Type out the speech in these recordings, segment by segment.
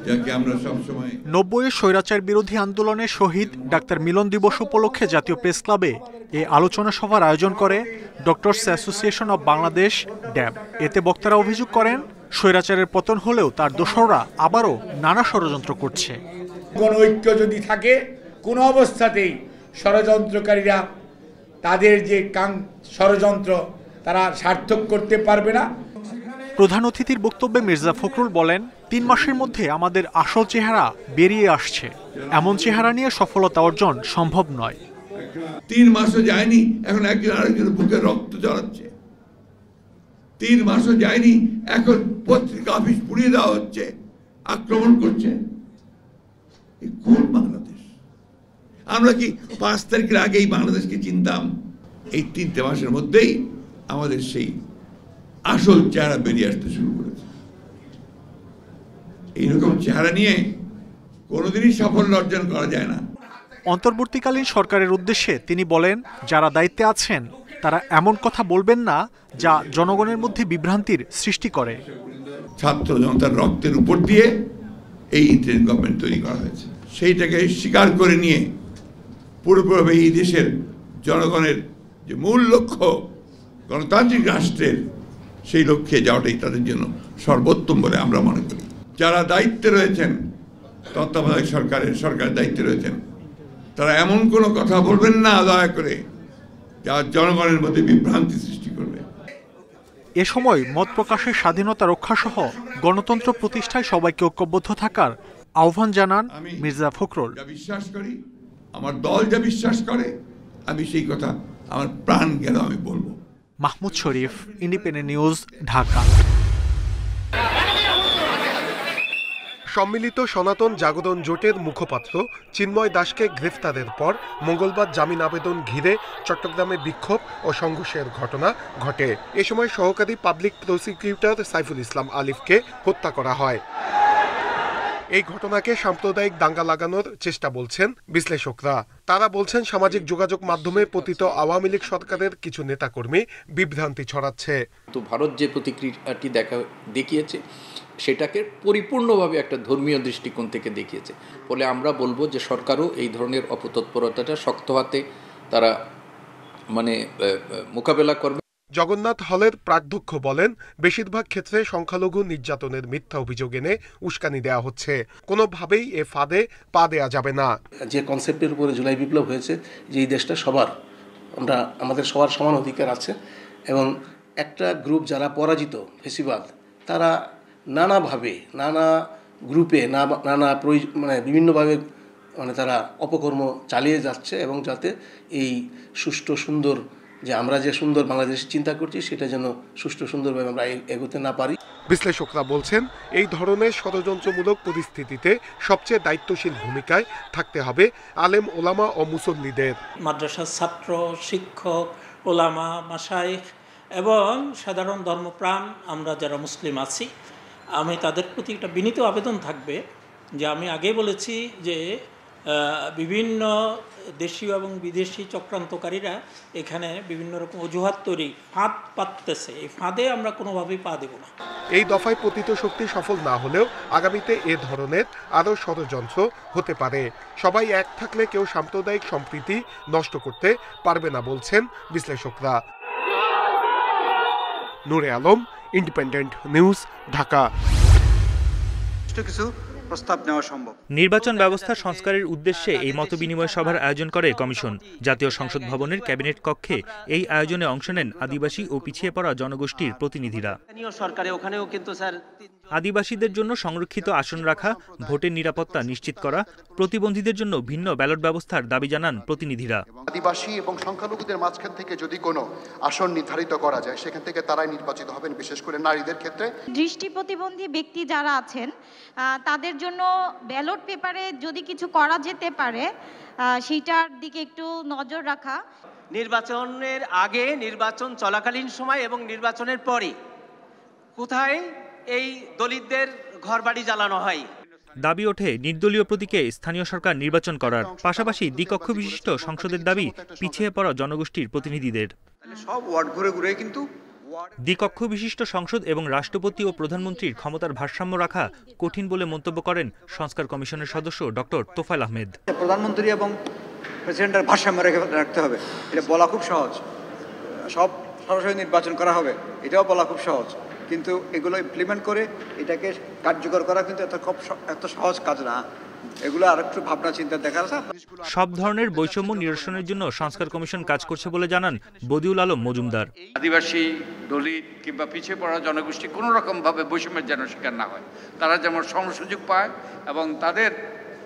যাকে আমরা সবসময় 90-এর স্বৈরাচার বিরোধী আন্দোলনে শহীদ ডাক্তার মিলন দিবস উপলক্ষে জাতীয় প্রেস ক্লাবে এ আলোচনা সভার আয়োজন করে ডক্টরস অ্যাসোসিয়েশন অব বাংলাদেশ ড্যাব। এতে বক্তারা অভিযোগ করেন, স্বৈরাচারের পতন হলেও তার দোসররা আবারও নানা ষড়যন্ত্র করছে। কোন ঐক্য যদি থাকে, কোন অবস্থাতেই ষড়যন্ত্রকারীরা তাদের যে ষড়যন্ত্র তারা সার্থক করতে পারবে না। প্রধান অতিথির বক্তব্যে মির্জা ফখরুল বলেন, 3 মাসের মধ্যে আমাদের আসল চেহারা বেরিয়ে আসছে। এমন চেহারা নিয়ে সফলতা অর্জন সম্ভব নয়। 3 মাসও যায়নি, এখন একজন আরেকজনের বুকে রক্ত ঝরাচ্ছে। 3 মাসও যায়নি, এখন পত্রিকা অফিস পুড়িয়ে দেওয়া হচ্ছে, আক্রমণ করছে। কোন বাংলাদেশ? আমরা কি 5 তারিখের আগেই বাংলাদেশকে চিনতাম? এই 3 মাসের মধ্যেই আমাদের সেই আসল চেহারা বেরিয়ে আসতে শুরু করেছে। এইরকম চেহারা নিয়ে কোনোদিনই সাফল্য অর্জন করা যায় না। অন্তর্বর্তীকালীন সরকারের উদ্দেশ্যে তিনি বলেন, যারা দায়িত্বে আছেন তারা এমন কথা বলবেন না যা জনগণের মধ্যে বিভ্রান্তির সৃষ্টি করে। ছাত্র জনতার রক্তের উপর দিয়ে এই ইন্টারিম গভর্নমেন্ট তৈরি করা হয়েছে। সেইটাকে স্বীকার করে নিয়ে পুরোপুরি এই দেশের জনগণের যে মূল লক্ষ্য গণতান্ত্রিক রাষ্ট্রের, সেই লক্ষ্যে যাওয়াটাই তাদের জন্য সর্বোত্তম বলে আমরা মনে করি। যারা দায়িত্বে রয়েছেন, তত্ত্বাবধায়ক সরকারের দায়িত্বে রয়েছেন, তারা এমন কোনো কথা বলবেন না দয়া করে যা জনগণের মধ্যে বিভ্রান্তি সৃষ্টি করবে। এ সময় মত প্রকাশের স্বাধীনতা রক্ষাসহ গণতন্ত্র প্রতিষ্ঠায় সবাইকে ঐক্যবদ্ধ থাকার আহ্বান জানান মির্জা ফখরুল। বিশ্বাস করি, আমার দল যা বিশ্বাস করে, আমি সেই কথা আমার প্রাণ গেল আমি বলবো। মাহমুদ শরীফ, ইন্ডিপেন্ডেন্ট নিউজ, ঢাকা। সম্মিলিত সনাতন জাগরণ জোটের মুখপাত্র চিন্ময় দাসকে গ্রেফতারের পর মঙ্গলবার জামিন আবেদন ঘিরে চট্টগ্রামে বিক্ষোভ ও সংঘর্ষের ঘটনা ঘটে। এ সময় সহকারী পাবলিক প্রসিকিউটর সাইফুল ইসলাম আলিফকে হত্যা করা হয়। এই ঘটনাকে সাম্প্রদায়িক দাঙ্গা লাগানোর চেষ্টা বলছেন বিশ্লেষকরা। তারা বলছেন, সামাজিক যোগাযোগ মাধ্যমে পতিত আওয়ামী লীগ সরকারের কিছু নেতাকর্মী বিভ্রান্তি ছড়াচ্ছে। তো ভারত যে প্রতিক্রিয়াটি দেখিয়েছে সেটাকে পরিপূর্ণভাবে একটা ধর্মীয় দৃষ্টিকোণ থেকে দেখিয়েছে। ফলে আমরা বলবো যে সরকারও এই ধরনের অপতৎপরতাটা শক্ত হাতে তারা মোকাবেলা করবে। জগন্নাথ হলের প্রাধ্যক্ষ বলেন, বেশিরভাগ ক্ষেত্রে সংখ্যালঘু নির্যাতনের মিথ্যা অভিযোগ এনে উস্কানি দেওয়া হচ্ছে। কোনোভাবেই এ ফাঁদে পা দেওয়া যাবে না। যে কনসেপ্টের উপরে জুলাই বিপ্লব হয়েছে, যে এই দেশটা সবার, আমাদের সবার সমান অধিকার আছে, এবং একটা গ্রুপ যারা পরাজিত ফেসিবাদ, তারা নানাভাবে নানা গ্রুপে বিভিন্নভাবে তারা অপকর্ম চালিয়ে যাচ্ছে, এবং যাতে এই সুষ্ঠু সুন্দর যে আমরা যে সুন্দর বাংলাদেশ চিন্তা করছি সেটা যেন সুষ্ঠু সুন্দরভাবে আমরা এগোতে না পারি। বিশ্লেষকরা বলছেন, এই ধরনের ষড়যন্ত্রমূলক পরিস্থিতিতে সবচেয়ে দায়িত্বশীল ভূমিকায় থাকতে হবে আলেম ওলামা ও মুসল্লিদের। মাদ্রাসার ছাত্র, শিক্ষক, ওলামা, মাশায়েখ এবং সাধারণ ধর্মপ্রাণ আমরা যারা মুসলিম আছি, আমি তাদের প্রতি একটা বিনীত আবেদন থাকবে যে, আমি আগে বলেছি যে বিভিন্ন দেশীয় এবং বিদেশি চক্রান্তকারীরা এখানে বিভিন্ন রকম অজুহাত তৈরি ফাঁদ পাততেছে। এই ফাঁদে আমরা কোনোভাবেই পা দেব না। এই দফায় পতিত শক্তি সফল না হলেও আগামীতে এ ধরনের আরও ষড়যন্ত্র হতে পারে। সবাই এক থাকলে কেউ সাম্প্রদায়িক সম্প্রীতি নষ্ট করতে পারবে না বলছেন বিশ্লেষকরা। নূরে আলম, ইন্ডিপেন্ডেন্ট নিউজ, ঢাকা। নির্বাচন ব্যবস্থা সংস্কারের উদ্দেশ্যে এই মতবিনিময় সভার আয়োজন করে কমিশন। জাতীয় সংসদ ভবনের ক্যাবিনেট কক্ষে এই আয়োজনে অংশ নেন আদিবাসী ও পিছিয়ে পড়া জনগোষ্ঠীর প্রতিনিধিরা। আদিবাসীদের জন্য সংরক্ষিত আসন রাখা, ভোটের নিরাপত্তা নিশ্চিত করা, প্রতিবন্ধীদের জন্য ভিন্ন ব্যালট ব্যবস্থার দাবি জানান প্রতিনিধিরা। আদিবাসী এবং সংখ্যালঘুদের মাঝখান থেকে যদি কোনো আসন নির্ধারিত করা যায়, সেখান থেকে তারাই নির্বাচিত হবেন, বিশেষ করে নারীদের ক্ষেত্রে। দৃষ্টি প্রতিবন্ধী ব্যক্তি যারা আছেন তাদের জন্য ব্যালট পেপারে যদি কিছু করা যেতে পারে, সেইটার দিকে একটু নজর রাখা। নির্বাচনের আগে, নির্বাচন চলাকালীন সময় এবং নির্বাচনের পরে কোথায় এই দলিতদের ঘরবাড়ি জ্বালানো হয়। দাবি ওঠে নির্দলীয় প্রতীকে স্থানীয় সরকার নির্বাচন করার পাশাপাশি দ্বিকক্ষ বিশিষ্ট সংসদের দাবি পিছিয়ে পড়া জনগোষ্ঠীর প্রতিনিধিদের। সব ওয়ার্ড ঘুরে ঘুরে কিন্তু দ্বিকক্ষ বিশিষ্ট সংসদ এবং রাষ্ট্রপতি ও প্রধানমন্ত্রীর ক্ষমতার ভারসাম্য রাখা কঠিন বলে মন্তব্য করেন সংস্কার কমিশনের সদস্য ডক্টর তোফায়েল আহমেদ। প্রধানমন্ত্রী এবং প্রেসিডেন্টের ভারসাম্য রাখতে হবে, এটা বলা খুব সহজ। সব সরাসরি নির্বাচন করা হবে, এটাও বলা খুব সহজ, কিন্তু এগুলো ইমপ্লিমেন্ট করে এটাকে কার্যকর করা কিন্তু এত সহজ কাজ না। এগুলো আরেকটু ভাবনা চিন্তা দেখা আছে। সব ধরনের বৈষম্য নিরসনের জন্য সংস্কার কমিশন কাজ করছে বলে জানান বদিউল আলম মজুমদার। আদিবাসী, দলিত কিংবা পিছিয়ে পড়া জনগোষ্ঠী কোনো রকমভাবে বৈষম্যের যেন শিকার না হয়, তারা যেমন সুযোগ পায় এবং তাদের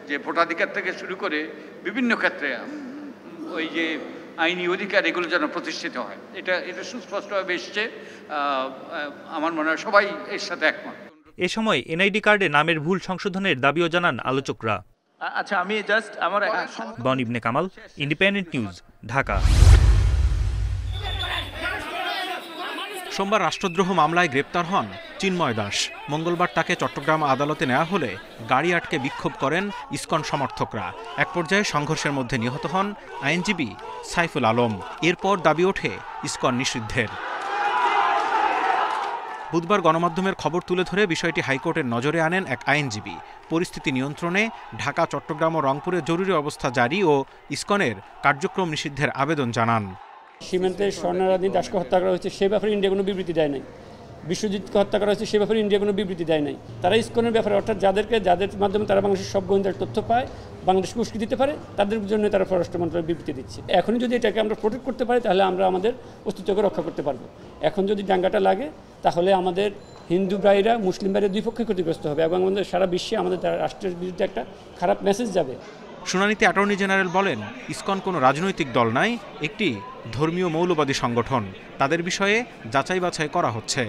যে ভোটাধিকার থেকে শুরু করে বিভিন্ন ক্ষেত্রে ওই যে আইনি অধিকার এগুলো যেন প্রতিষ্ঠিত হয়, এটা সুস্পষ্টভাবে এসছে। আমার মনে হয় সবাই এর সাথে একমত। এ সময় এনআইডি কার্ডে নামের ভুল সংশোধনের দাবিও জানান আলোচকরা। আচ্ছা, আমি জাস্ট আমার বন ইবনে কামাল, ইন্ডিপেন্ডেন্ট নিউজ, ঢাকা। সোমবার রাষ্ট্রদ্রোহ মামলায় গ্রেপ্তার হন চিন্ময় দাস। মঙ্গলবার তাকে চট্টগ্রাম আদালতে নেওয়া হলে গাড়ি আটকে বিক্ষোভ করেন ইসকন সমর্থকরা। এক পর্যায়ে সংঘর্ষের মধ্যে নিহত হন আইনজীবী সাইফুল আলম। এরপর দাবি ওঠে ইসকন নিষিদ্ধের। বুধবার গণমাধ্যমের খবর তুলে ধরে বিষয়টি হাইকোর্টের নজরে আনেন এক আইনজীবী। পরিস্থিতি নিয়ন্ত্রণে ঢাকা, চট্টগ্রাম ও রংপুরে জরুরি অবস্থা জারি ও ইসকনের কার্যক্রম নিষিদ্ধের আবেদন জানান। সীমান্তে স্বর্ণারাধী দাসকে হত্যা করা হয়েছে, সে ব্যাপারে ইন্ডিয়া কোনো বিবৃতি দেয় নাই। বিশ্বজিৎকে হত্যা করা হয়েছে, সে ব্যাপারে ইন্ডিয়া কোনো বিবৃতি দেয় নাই। তারা ইসকনের ব্যাপারে, অর্থাৎ যাদের মাধ্যমে তারা বাংলাদেশের সব গোয়েন্দার তথ্য পায়, বাংলাদেশকে উস্কে দিতে পারে, তাদের জন্য তারা পররাষ্ট্র মন্ত্রণালয় বিবৃতি দিচ্ছে। এখনই যদি এটাকে আমরা প্রোটেক্ট করতে পারি তাহলে আমরা আমাদের অস্তিত্বকে রক্ষা করতে পারবো। এখন যদি দাঙ্গাটা লাগে তাহলে আমাদের হিন্দু ভাইরা, মুসলিম ভাইরা দুই পক্ষে ক্ষতিগ্রস্ত হবে এবং আমাদের সারা বিশ্বে আমাদের রাষ্ট্রের বিরুদ্ধে একটা খারাপ মেসেজ যাবে। শুনানিতে অ্যাটর্নি জেনারেল বলেন, ইসকন কোনো রাজনৈতিক দল নয়, একটি ধর্মীয় মৌলবাদী সংগঠন। তাদের বিষয়ে যাচাই বাছাই করা হচ্ছে।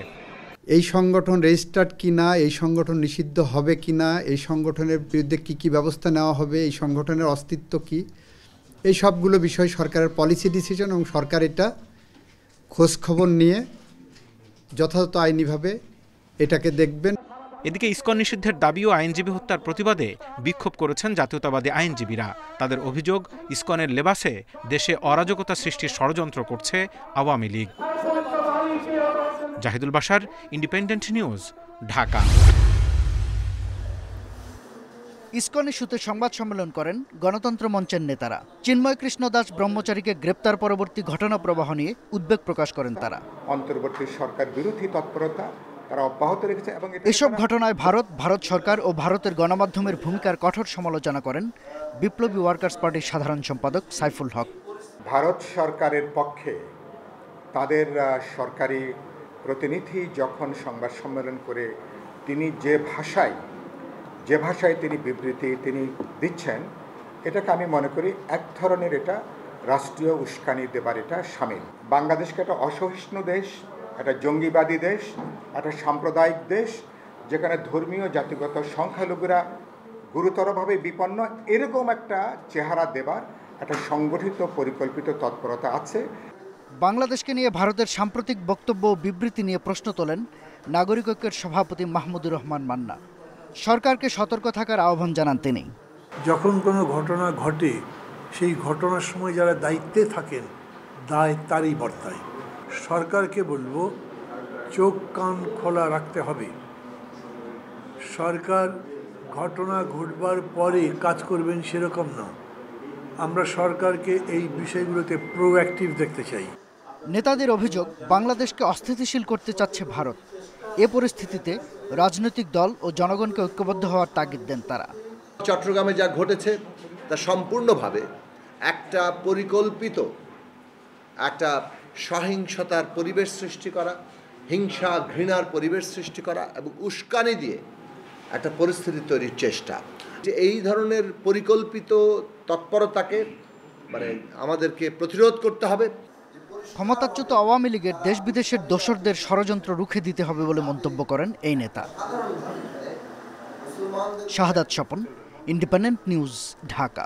এই সংগঠন রেজিস্টার্ড কিনা, এই সংগঠন নিষিদ্ধ হবে কিনা, এই সংগঠনের বিরুদ্ধে কি ব্যবস্থা নেওয়া হবে, এই সংগঠনের অস্তিত্ব কি, এই সবগুলো বিষয় সরকারের পলিসি ডিসিশন এবং সরকার এটা খোঁজখবর নিয়ে যথাযথ আইনিভাবে এটাকে দেখবেন। এদিকে ইসকন নিষিদ্ধের দাবি ও আইনজীবী হত্যার প্রতিবাদে বিক্ষোভ করেছেন জাতীয়তাবাদী আইনজীবীরা। তাদের অভিযোগ, ইসকনের লেবাসে দেশে অরাজকতা সৃষ্টির ষড়যন্ত্র করছে আওয়ামী লীগ। Zahidul Bashar, independent news, Dhaka. ইসকন ইস্যুতে সংবাদ সম্মেলন করেন গণতন্ত্র মঞ্চের নেতারা। চিন্ময় কৃষ্ণ দাস ব্রহ্মচারীকে গ্রেপ্তার পরবর্তী ঘটনা প্রবাহ নিয়ে উদ্বেগ প্রকাশ করেন তারা। অন্তর্বর্তী সরকার বিরোধী তৎপরতা তারা অব্যাহত রেখেছে এবং এসব ঘটনায় ভারত সরকার ও ভারতের গণমাধ্যমের ভূমিকার কঠোর সমালোচনা করেন বিপ্লবী ওয়ার্কার্স পার্টির সাধারণ সম্পাদক সাইফুল হক। ভারত সরকারের পক্ষে তাদের সরকারি প্রতিনিধি যখন সংবাদ সম্মেলন করে তিনি যে ভাষায় তিনি বিবৃতি দিচ্ছেন, এটাকে আমি মনে করি এক ধরনের এটা রাষ্ট্রীয় উস্কানি দেবার এটা শামিল। বাংলাদেশকে একটা অসহিষ্ণু দেশ, একটা জঙ্গিবাদী দেশ, একটা সাম্প্রদায়িক দেশ, যেখানে ধর্মীয় জাতিগত সংখ্যালঘুরা গুরুতরভাবে বিপন্ন, এরকম একটা চেহারা দেবার একটা সংগঠিত পরিকল্পিত তৎপরতা আছে। বাংলাদেশকে নিয়ে ভারতের সাম্প্রতিক বক্তব্য ও বিবৃতি নিয়ে প্রশ্ন তোলেন নাগরিক ঐক্যের সভাপতি মাহমুদুর রহমান মান্না। সরকারকে সতর্ক থাকার আহ্বান জানান তিনি। যখন কোনো ঘটনা ঘটে, সেই ঘটনার সময় যারা দায়িত্বে থাকেন, দায় তারই বর্তায়। সরকারকে বলবো, চোখ কান খোলা রাখতে হবে। সরকার ঘটনা ঘটবার পরে কাজ করবেন সেরকম না। আমরা সরকারকে এই বিষয়গুলোতে প্রোঅ্যাক্টিভ দেখতে চাই। নেতাদের অভিযোগ, বাংলাদেশকে অস্থিতিশীল করতে চাচ্ছে ভারত। এ পরিস্থিতিতে রাজনৈতিক দল ও জনগণকে ঐক্যবদ্ধ হওয়ার তাগিদ দেন তারা। চট্টগ্রামে যা ঘটেছে তা সম্পূর্ণভাবে একটা পরিকল্পিত একটা সহিংসতার পরিবেশ সৃষ্টি করা, হিংসা ঘৃণার পরিবেশ সৃষ্টি করা এবং উস্কানি দিয়ে একটা পরিস্থিতি তৈরির চেষ্টা। যে এই ধরনের পরিকল্পিত তৎপরতাকে আমাদেরকে প্রতিরোধ করতে হবে। ক্ষমতাচ্যুত আওয়ামী লীগের দেশ বিদেশের দোসরদের ষড়যন্ত্র রুখে দিতে হবে বলে মন্তব্য করেন এই নেতা। শাহাদাত স্বপন, ইন্ডিপেন্ডেন্ট নিউজ, ঢাকা।